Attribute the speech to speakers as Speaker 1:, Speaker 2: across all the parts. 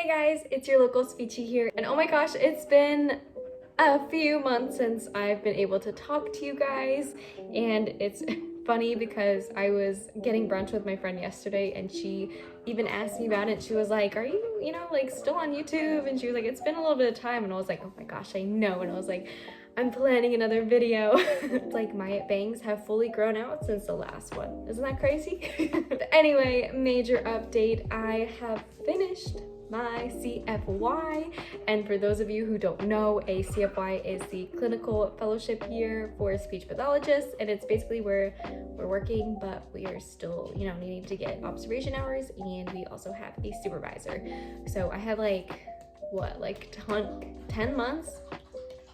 Speaker 1: Hey guys, it's your local Speechie here, and oh my gosh, it's been a few months since I've been able to talk to you guys, and it's funny because I was getting brunch with my friend yesterday and she even asked me about it. She was like, are you, like still on YouTube? And she was like, it's been a little bit of time. And I was like, oh my gosh, I know. And I was like, I'm planning another video. It's like my bangs have fully grown out since the last one. Isn't that crazy? But anyway, major update. I have finished my CFY, and for those of you who don't know, a CFY is the clinical fellowship year for speech pathologists, and it's basically where we're working but we are still needing to get observation hours, and we also have a supervisor. So I had 10 months.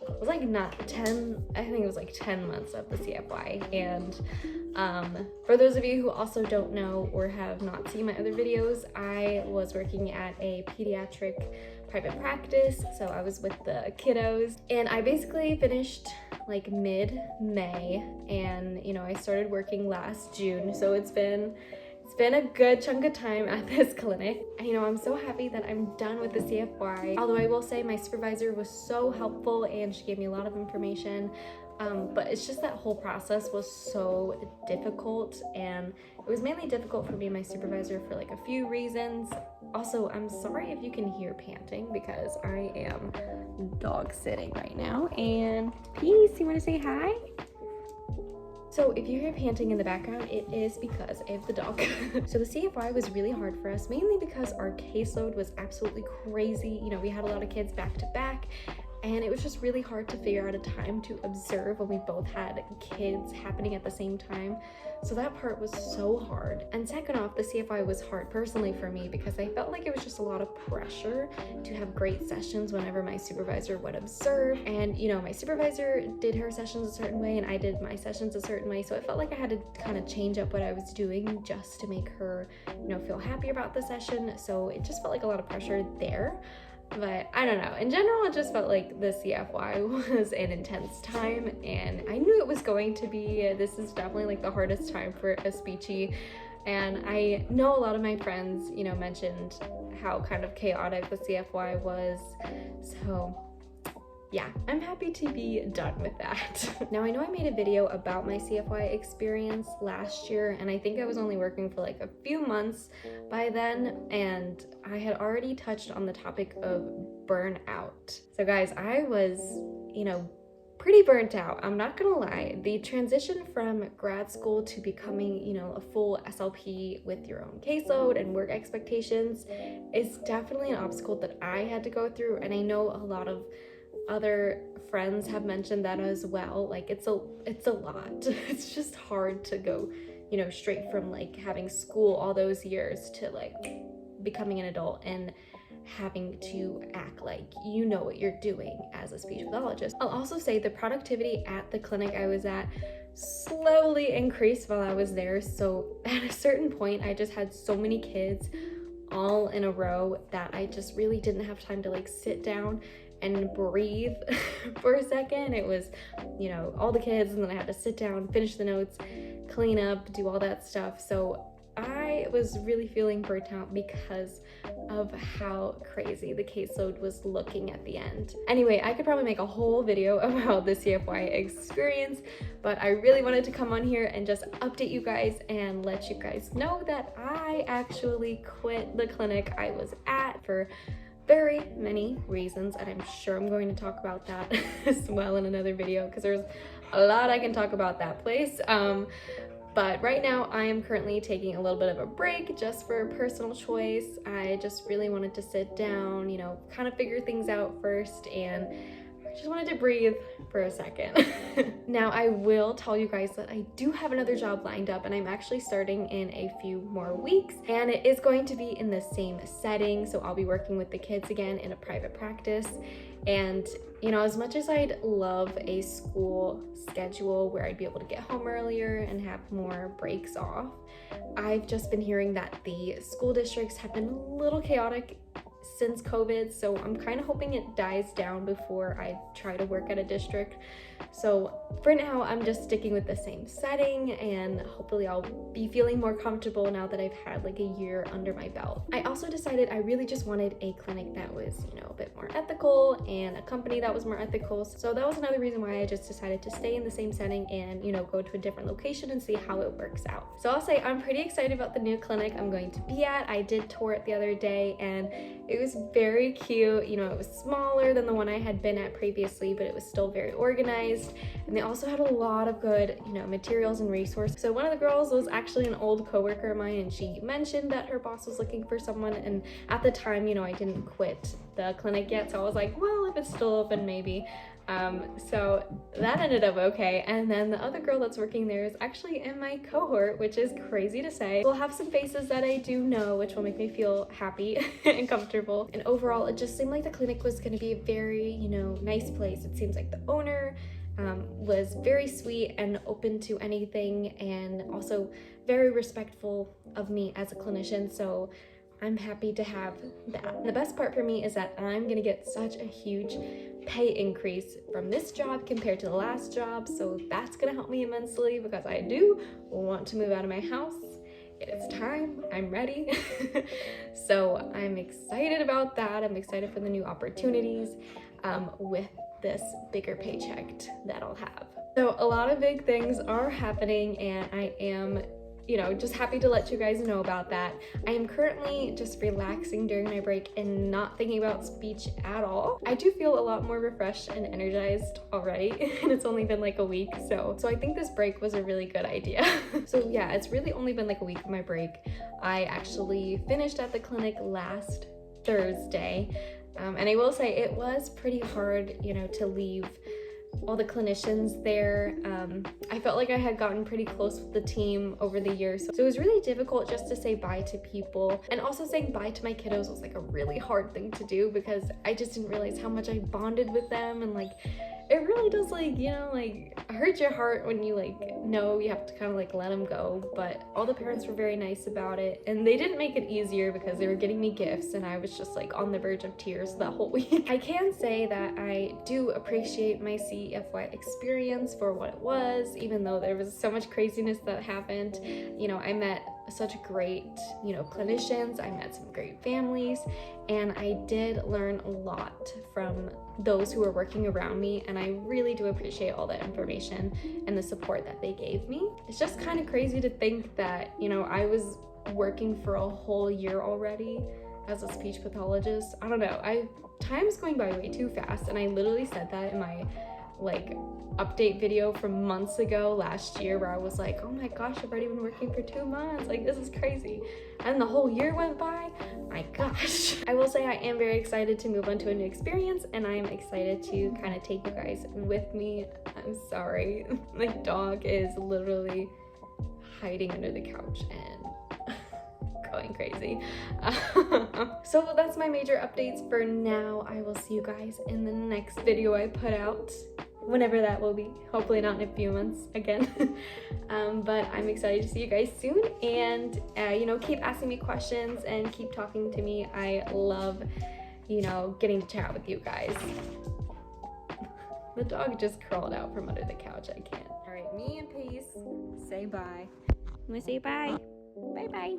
Speaker 1: It was like not 10, I think it was like 10 months of the CFY. And for those of you who also don't know or have not seen my other videos, I was working at a pediatric private practice. So I was with the kiddos, and I basically finished like mid-May, and I started working last June. So it's been a good chunk of time at this clinic. I'm so happy that I'm done with the CFY. Although I will say my supervisor was so helpful and she gave me a lot of information. But it's just that whole process was so difficult, and it was mainly difficult for me and my supervisor for like a few reasons. Also, I'm sorry if you can hear panting because I am dog sitting right now. And Peace, you want to say hi? So if you hear panting in the background, it is because I have the dog. So the CFY was really hard for us, mainly because our caseload was absolutely crazy. We had a lot of kids back to back, and it was just really hard to figure out a time to observe when we both had kids happening at the same time. So that part was so hard. And second off, the CFI was hard personally for me because I felt like it was just a lot of pressure to have great sessions whenever my supervisor would observe. And my supervisor did her sessions a certain way and I did my sessions a certain way. So it felt like I had to kind of change up what I was doing just to make her, feel happy about the session. So it just felt like a lot of pressure there. But I don't know, in general it just felt like the CFY was an intense time, and I knew it was going to be. This is definitely like the hardest time for a Speechie, and I know a lot of my friends mentioned how kind of chaotic the CFY was, so yeah, I'm happy to be done with that. Now, I know I made a video about my CFY experience last year, and I think I was only working for like a few months by then, and I had already touched on the topic of burnout. So guys, I was, pretty burnt out. I'm not gonna lie. The transition from grad school to becoming, a full SLP with your own caseload and work expectations is definitely an obstacle that I had to go through, and I know a lot of other friends have mentioned that as well. Like it's a lot. It's just hard to go, straight from like having school all those years to like becoming an adult and having to act like you know what you're doing as a speech pathologist. I'll also say the productivity at the clinic I was at slowly increased while I was there. So at a certain point, I just had so many kids all in a row that I just really didn't have time to like sit down and breathe for a second. It was, all the kids, and then I had to sit down, finish the notes, clean up, do all that stuff. So I was really feeling burnt out because of how crazy the caseload was looking at the end. Anyway, I could probably make a whole video about the CFY experience, but I really wanted to come on here and just update you guys and let you guys know that I actually quit the clinic I was at for very many reasons, and I'm sure I'm going to talk about that as well in another video because there's a lot I can talk about that place. But right now I am currently taking a little bit of a break just for personal choice. I just really wanted to sit down, kind of figure things out first, and I just wanted to breathe for a second. Now, I will tell you guys that I do have another job lined up, and I'm actually starting in a few more weeks, and it is going to be in the same setting. So I'll be working with the kids again in a private practice. And as much as I'd love a school schedule where I'd be able to get home earlier and have more breaks off, I've just been hearing that the school districts have been a little chaotic since COVID, so I'm kind of hoping it dies down before I try to work at a district. So for now, I'm just sticking with the same setting, and hopefully I'll be feeling more comfortable now that I've had like a year under my belt. I also decided I really just wanted a clinic that was, you know, a bit more ethical and a company that was more ethical. So that was another reason why I just decided to stay in the same setting and, you know, go to a different location and see how it works out. So I'll say I'm pretty excited about the new clinic I'm going to be at. I did tour it the other day and it was very cute. You know, it was smaller than the one I had been at previously, but it was still very organized. And they also had a lot of good, you know, materials and resources. So one of the girls was actually an old coworker of mine, and she mentioned that her boss was looking for someone. And at the time, you know, I didn't quit the clinic yet, so I was like, well, if it's still open, maybe. So that ended up okay. And then the other girl that's working there is actually in my cohort, which is crazy to say. We'll have some faces that I do know, which will make me feel happy and comfortable. And overall, it just seemed like the clinic was going to be a very, you know, nice place. It seems like the owner was very sweet and open to anything, and also very respectful of me as a clinician. So I'm happy to have that. The best part for me is that I'm gonna get such a huge pay increase from this job compared to the last job. So that's gonna help me immensely because I do want to move out of my house. It is time, I'm ready. So I'm excited about that. I'm excited for the new opportunities with this bigger paycheck that I'll have. So a lot of big things are happening, and I am, you know, just happy to let you guys know about that. I am currently just relaxing during my break and not thinking about speech at all. I do feel a lot more refreshed and energized already, and it's only been like a week, so I think this break was a really good idea. So yeah, it's really only been like a week of my break. I actually finished at the clinic last Thursday, and I will say it was pretty hard, you know, to leave all the clinicians there. I felt like I had gotten pretty close with the team over the years, so it was really difficult just to say bye to people. And also saying bye to my kiddos was like a really hard thing to do because I just didn't realize how much I bonded with them, and like it really does, like, you know, like hurt your heart when you like know you have to kind of like let them go. But all the parents were very nice about it, and they didn't make it easier because they were getting me gifts, and I was just like on the verge of tears that whole week. I can say that I do appreciate my CFY experience for what it was, even though there was so much craziness that happened. You know, I met such great, you know, clinicians, I met some great families, and I did learn a lot from those who were working around me, and I really do appreciate all the information and the support that they gave me. It's just kind of crazy to think that, you know, I was working for a whole year already as a speech pathologist. I don't know, time's going by way too fast, and I literally said that in my like update video from months ago last year, where I was like, oh my gosh, I've already been working for 2 months, like this is crazy. And the whole year went by. My gosh. I will say I am very excited to move on to a new experience, and I am excited to kind of take you guys with me. I'm sorry, my dog is literally hiding under the couch and going crazy. So that's my major updates for now. I will see you guys in the next video I put out, whenever that will be, hopefully not in a few months again. But I'm excited to see you guys soon, and you know, keep asking me questions and keep talking to me. I love, you know, getting to chat with you guys. The dog just crawled out from under the couch. I can't. All right, me and Peace say bye. I'm gonna say bye. Bye bye.